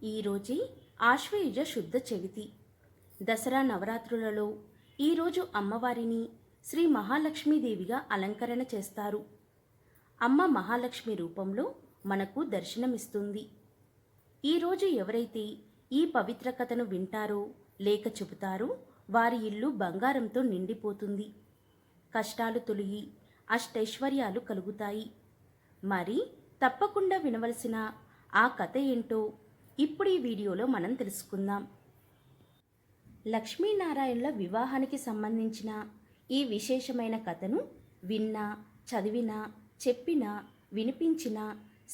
ఈరోజే ఆశ్వయుజ శుద్ధ చవితి. దసరా నవరాత్రులలో ఈరోజు అమ్మవారిని శ్రీ మహాలక్ష్మీదేవిగా అలంకరణ చేస్తారు. అమ్మ మహాలక్ష్మి రూపంలో మనకు దర్శనమిస్తుంది. ఈరోజు ఎవరైతే ఈ పవిత్ర కథను వింటారో లేక చెబుతారో వారి ఇల్లు బంగారంతో నిండిపోతుంది. కష్టాలు తొలగి అష్టైశ్వర్యాలు కలుగుతాయి. మరి తప్పకుండా వినవలసిన ఆ కథ ఏంటో ఇప్పుడు ఈ వీడియోలో మనం తెలుసుకుందాం. లక్ష్మీనారాయణుల వివాహానికి సంబంధించిన ఈ విశేషమైన కథను విన్నా, చదివినా, చెప్పినా, వినిపించినా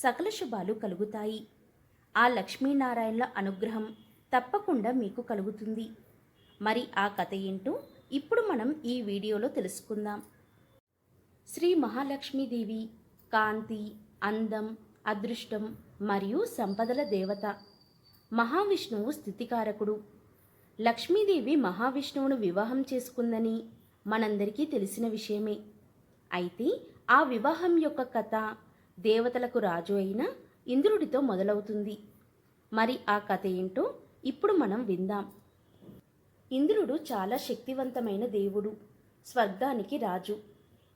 సకల శుభాలు కలుగుతాయి. ఆ లక్ష్మీనారాయణుల అనుగ్రహం తప్పకుండా మీకు కలుగుతుంది. మరి ఆ కథ ఏంటో ఇప్పుడు మనం ఈ వీడియోలో తెలుసుకుందాం. శ్రీ మహాలక్ష్మీదేవి కాంతి, అందం, అదృష్టం మరియు సంపదల దేవత. మహావిష్ణువు స్థితికారకుడు. లక్ష్మీదేవి మహావిష్ణువును వివాహం చేసుకుందని మనందరికీ తెలిసిన విషయమే. అయితే ఆ వివాహం యొక్క కథ దేవతలకు రాజు అయిన ఇంద్రుడితో మొదలవుతుంది. మరి ఆ కథ ఏంటో ఇప్పుడు మనం విందాం. ఇంద్రుడు చాలా శక్తివంతమైన దేవుడు, స్వర్గానికి రాజు,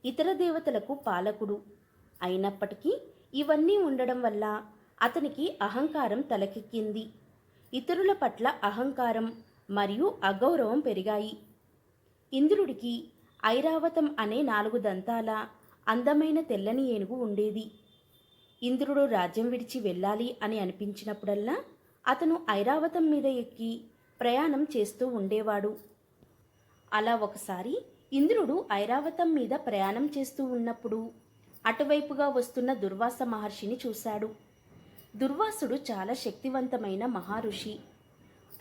ఇతర దేవతలకు పాలకుడు. అయినప్పటికీ ఇవన్నీ ఉండడం వల్ల అతనికి అహంకారం తలకెక్కింది. ఇతరుల పట్ల అహంకారం మరియు అగౌరవం పెరిగాయి. ఇంద్రుడికి ఐరావతం అనే 4 దంతాల అందమైన తెల్లని ఏనుగు ఉండేది. ఇంద్రుడు రాజ్యం విడిచి వెళ్ళాలి అని అనిపించినప్పుడల్లా అతను ఐరావతం మీద ఎక్కి ప్రయాణం చేస్తూ ఉండేవాడు. అలా ఒకసారి ఇంద్రుడు ఐరావతం మీద ప్రయాణం చేస్తూ ఉన్నప్పుడు అటువైపుగా వస్తున్న దుర్వాస మహర్షిని చూశాడు. దుర్వాసుడు చాలా శక్తివంతమైన మహర్షి,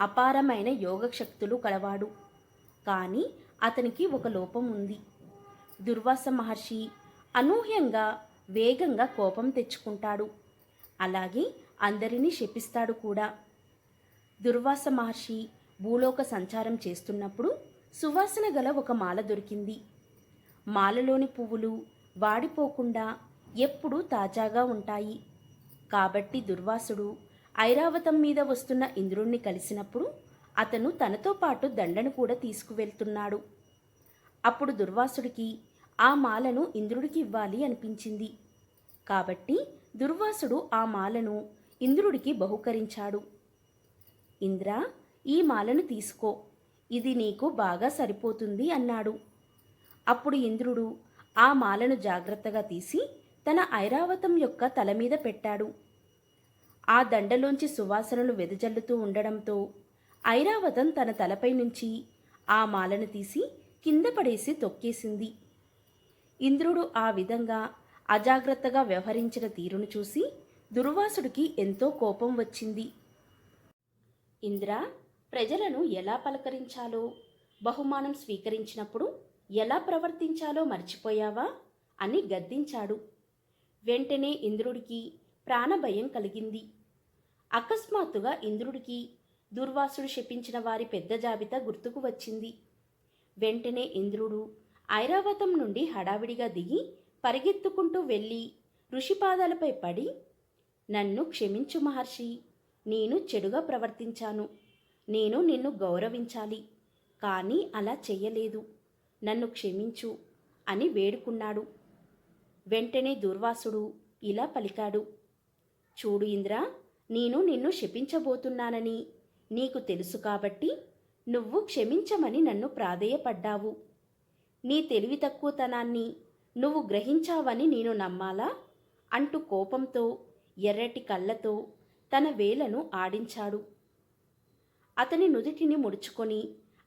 అపారమైన యోగశక్తులు కలవాడు. కానీ అతనికి ఒక లోపం ఉంది. దుర్వాస మహర్షి అనూహ్యంగా వేగంగా కోపం తెచ్చుకుంటాడు. అలాగే అందరినీ శపిస్తాడు కూడా. దుర్వాస మహర్షి భూలోక సంచారం చేస్తున్నప్పుడు సువాసన గల ఒక మాల దొరికింది. మాలలోని పువ్వులు వాడిపోకుండా ఎప్పుడూ తాజాగా ఉంటాయి. కాబట్టి దుర్వాసుడు ఐరావతం మీద వస్తున్న ఇంద్రుణ్ణి కలిసినప్పుడు అతను తనతో పాటు దండను కూడా తీసుకువెళ్తున్నాడు. అప్పుడు దుర్వాసుడికి ఆ మాలను ఇంద్రుడికి ఇవ్వాలి అనిపించింది. కాబట్టి దుర్వాసుడు ఆ మాలను ఇంద్రుడికి బహుకరించాడు. ఇంద్రా, ఈ మాలను తీసుకో, ఇది నీకు బాగా సరిపోతుంది అన్నాడు. అప్పుడు ఇంద్రుడు ఆ మాలను జాగ్రత్తగా తీసి తన ఐరావతం యొక్క తల మీద పెట్టాడు. ఆ దండలోంచి సువాసనలు వెదజల్లుతూ ఉండడంతో ఐరావతం తన తలపై నుంచి ఆ మాలను తీసి కింద పడేసి తొక్కేసింది. ఇంద్రుడు ఆ విధంగా అజాగ్రత్తగా వ్యవహరించిన తీరును చూసి దుర్వాసుడికి ఎంతో కోపం వచ్చింది. ఇంద్రా, ప్రజలను ఎలా పలకరించాలో, బహుమానం స్వీకరించినప్పుడు ఎలా ప్రవర్తించాలో మర్చిపోయావా అని గద్దించాడు. వెంటనే ఇంద్రుడికి ప్రాణభయం కలిగింది. అకస్మాత్తుగా ఇంద్రుడికి దుర్వాసుడు శపించిన వారి పెద్ద జాబితా గుర్తుకు వచ్చింది. వెంటనే ఇంద్రుడు ఐరావతం నుండి హడావిడిగా దిగి పరిగెత్తుకుంటూ వెళ్ళి ఋషిపాదాలపై పడి, నన్ను క్షమించు మహర్షి, నేను చెడుగా ప్రవర్తించాను. నేను నిన్ను గౌరవించాలి, కానీ అలా చెయ్యలేదు. నన్ను క్షమించు అని వేడుకున్నాడు. వెంటనే దుర్వాసుడు ఇలా పలికాడు. చూడు ఇంద్ర, నేను నిన్ను శపించబోతున్నానని నీకు తెలుసు కాబట్టి నువ్వు క్షమించమని నన్ను ప్రాధేయపడ్డావు. నీ తెలివి తక్కువతనాన్ని నువ్వు గ్రహించావని నేను నమ్మాలా అంటూ కోపంతో ఎర్రటి కళ్ళతో తన వేలను ఆడించాడు. అతని నుదుటిని ముడుచుకొని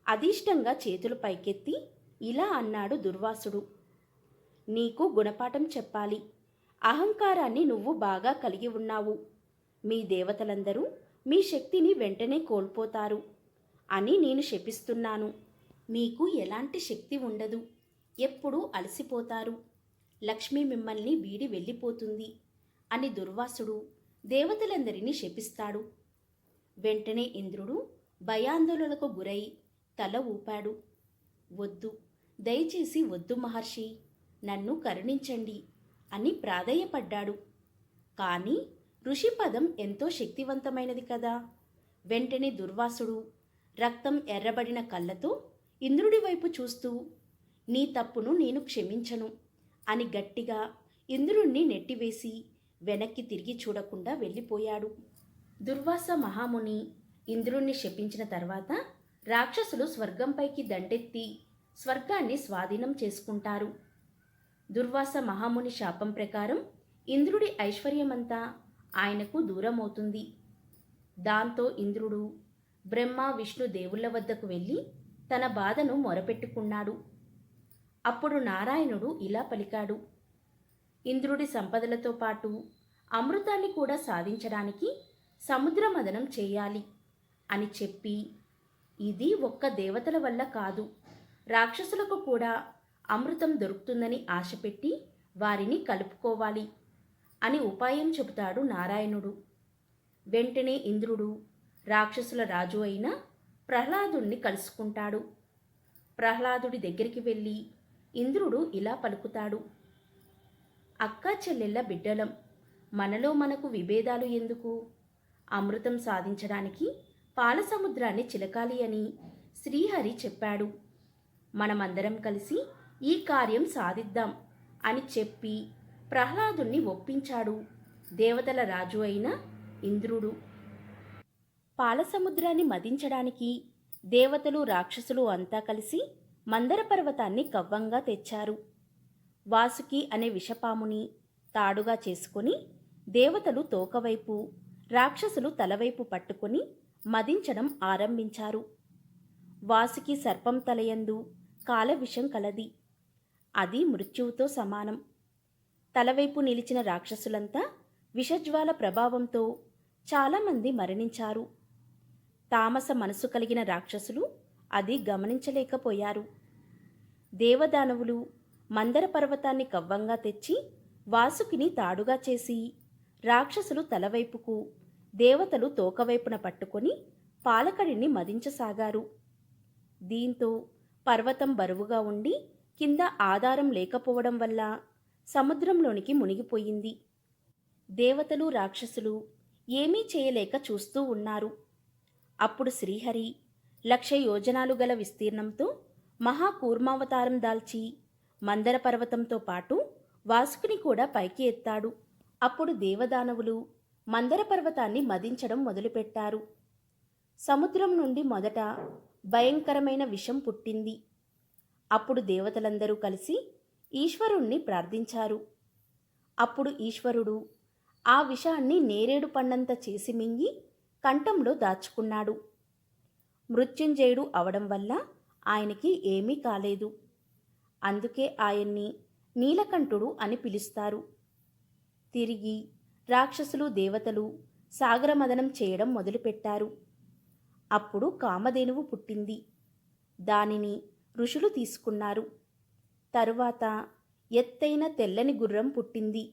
అదీష్టంగా చేతులు పైకెత్తి ఇలా అన్నాడు దుర్వాసుడు. నీకు గుణపాఠం చెప్పాలి. అహంకారాన్ని నువ్వు బాగా కలిగి ఉన్నావు. మీ దేవతలందరూ మీ శక్తిని వెంటనే కోల్పోతారు అని నేను శపిస్తున్నాను. మీకు ఎలాంటి శక్తి ఉండదు. ఎప్పుడూ అలసిపోతారు. లక్ష్మి మిమ్మల్ని వీడి వెళ్ళిపోతుంది అని దుర్వాసుడు దేవతలందరినీ శపిస్తాడు. వెంటనే ఇంద్రుడు భయాందోళనకు గురై తల ఊపాడు. వద్దు, దయచేసి వద్దు మహర్షి, నన్ను కరుణించండి అని ప్రాధేయపడ్డాడు. కానీ ఋషి పదం ఎంతో శక్తివంతమైనది కదా. వెంటనే దుర్వాసుడు రక్తం ఎర్రబడిన కళ్ళతో ఇంద్రుడి వైపు చూస్తూ, నీ తప్పును నేను క్షమించను అని గట్టిగా ఇంద్రుణ్ణి నెట్టివేసి వెనక్కి తిరిగి చూడకుండా వెళ్ళిపోయాడు. దుర్వాస మహాముని ఇంద్రుణ్ణి శపించిన తర్వాత రాక్షసులు స్వర్గంపైకి దండెత్తి స్వర్గాన్ని స్వాధీనం చేసుకుంటారు. దుర్వాస మహాముని శాపం ప్రకారం ఇంద్రుడి ఐశ్వర్యమంతా ఆయనకు దూరమవుతుంది. దాంతో ఇంద్రుడు బ్రహ్మ విష్ణు దేవుళ్ళ వద్దకు వెళ్ళి తన బాధను మొరపెట్టుకున్నాడు. అప్పుడు నారాయణుడు ఇలా పలికాడు, ఇంద్రుడి సంపదలతో పాటు అమృతాన్ని కూడా సాధించడానికి సముద్ర మదనం చేయాలి అని చెప్పి, ఇది ఒక్క దేవతల వల్ల కాదు, రాక్షసులకు కూడా అమృతం దొరుకుతుందని ఆశపెట్టి వారిని కలుపుకోవాలి అని ఉపాయం చెబుతాడు నారాయణుడు. వెంటనే ఇంద్రుడు రాక్షసుల రాజు అయిన ప్రహ్లాదుణ్ణి కలుసుకుంటాడు. ప్రహ్లాదుడి దగ్గరికి వెళ్ళి ఇంద్రుడు ఇలా పలుకుతాడు, అక్కా చెల్లెళ్ళ బిడ్డలం, మనలో మనకు విభేదాలు ఎందుకు? అమృతం సాధించడానికి పాల సముద్రాన్ని చిలకాలి అని శ్రీహరి చెప్పాడు. మనమందరం కలిసి ఈ కార్యం సాధిద్దాం అని చెప్పి ప్రహ్లాదుణ్ణి ఒప్పించాడు దేవతల రాజు అయిన ఇంద్రుడు. పాల సముద్రాన్ని మదించడానికి దేవతలు రాక్షసులు అంతా కలిసి మందర పర్వతాన్ని కవ్వంగా తెచ్చారు. వాసుకి అనే విషపాముని తాడుగా చేసుకొని దేవతలు తోకవైపు, రాక్షసులు తలవైపు పట్టుకొని మదించడం ఆరంభించారు. వాసుకి సర్పం తలయందు కాల విషం కలది. అది మృత్యువుతో సమానం. తలవైపు నిలిచిన రాక్షసులంతా విషజ్వాల ప్రభావంతో చాలామంది మరణించారు. తామస మనసు కలిగిన రాక్షసులు అది గమనించలేకపోయారు. దేవదానవులు మందర పర్వతాన్ని కవ్వంగా తెచ్చి వాసుకిని తాడుగా చేసి రాక్షసులు తలవైపుకు, దేవతలు తోకవైపున పట్టుకొని పాలకడిని మదించసాగారు. దీంతో పర్వతం బరువుగా ఉండి కింద ఆధారం లేకపోవడం వల్ల సముద్రంలోనికి మునిగిపోయింది. దేవతలు రాక్షసులు ఏమీ చేయలేక చూస్తూ ఉన్నారు. అప్పుడు శ్రీహరి 1,00,000 యోజనాలు గల విస్తీర్ణంతో మహాకూర్మావతారం దాల్చి మందర పర్వతంతో పాటు వాసుకుని కూడా పైకి ఎత్తాడు. అప్పుడు దేవదానవులు మందర పర్వతాన్ని మదించడం మొదలుపెట్టారు. సముద్రం నుండి మొదట భయంకరమైన విషం పుట్టింది. అప్పుడు దేవతలందరూ కలిసి ఈశ్వరుణ్ణి ప్రార్థించారు. అప్పుడు ఈశ్వరుడు ఆ విషాన్ని నేరేడు పండంత చేసి మింగి కంఠంలో దాచుకున్నాడు. మృత్యుంజయుడు అవడం వల్ల ఆయనకి ఏమీ కాలేదు. అందుకే ఆయన్ని నీలకంఠుడు అని పిలుస్తారు. తిరిగి రాక్షసులు దేవతలు సాగరమదనం చేయడం మొదలుపెట్టారు. అప్పుడు కామధేనువు పుట్టింది. దానిని ఋషులు తీసుకున్నారు. తరువాత ఎత్తైన తెల్లని గుర్రం పుట్టింది.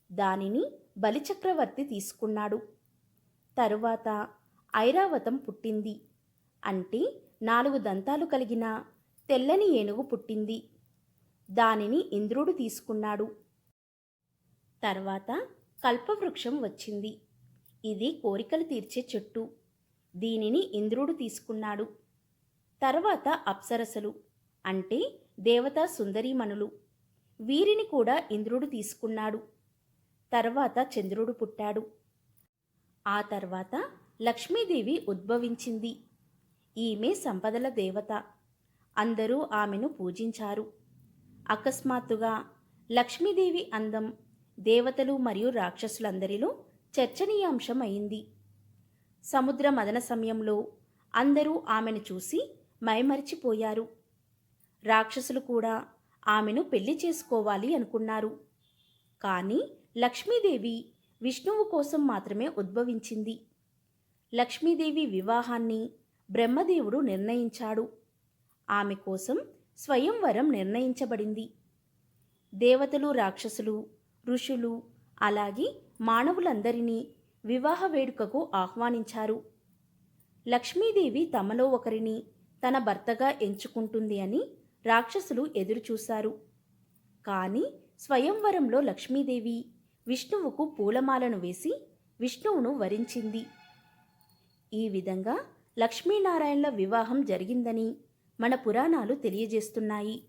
దానిని బలిచక్రవర్తి తీసుకున్నాడు. తరువాత ఐరావతం పుట్టింది. అంటే 4 దంతాలు కలిగిన తెల్లని ఏనుగు పుట్టింది. దానిని ఇంద్రుడు తీసుకున్నాడు. తర్వాత కల్పవృక్షం వచ్చింది. ఇది కోరికలు తీర్చే చెట్టు. దీనిని ఇంద్రుడు తీసుకున్నాడు. తర్వాత అప్సరసలు అంటే దేవతా సుందరీమణులు. వీరిని కూడా ఇంద్రుడు తీసుకున్నాడు. తర్వాత చంద్రుడు పుట్టాడు. ఆ తర్వాత లక్ష్మీదేవి ఉద్భవించింది. ఈమె సంపదల దేవత. అందరూ ఆమెను పూజించారు. అకస్మాత్తుగా లక్ష్మీదేవి అందం దేవతలు మరియు రాక్షసులందరిలో చర్చనీయాంశం అయింది. సముద్ర మదన సమయంలో అందరూ ఆమెను చూసి మైమరిచిపోయారు. రాక్షసులు కూడా ఆమెను పెళ్లి చేసుకోవాలి అనుకున్నారు. కానీ లక్ష్మీదేవి విష్ణువు కోసం మాత్రమే ఉద్భవించింది. లక్ష్మీదేవి వివాహాన్ని బ్రహ్మదేవుడు నిర్ణయించాడు. ఆమె కోసం స్వయంవరం నిర్ణయించబడింది. దేవతలు రాక్షసులు ఋషులు అలాగే మానవులందరినీ వివాహ వేడుకకు ఆహ్వానించారు. లక్ష్మీదేవి తమలో ఒకరిని తన భర్తగా ఎంచుకుంటుంది అని రాక్షసులు ఎదురుచూశారు. కానీ స్వయంవరంలో లక్ష్మీదేవి విష్ణువుకు పూలమాలను వేసి విష్ణువును వరించింది. ఈ విధంగా లక్ష్మీనారాయణల వివాహం జరిగిందని మన పురాణాలు తెలియజేస్తున్నాయి.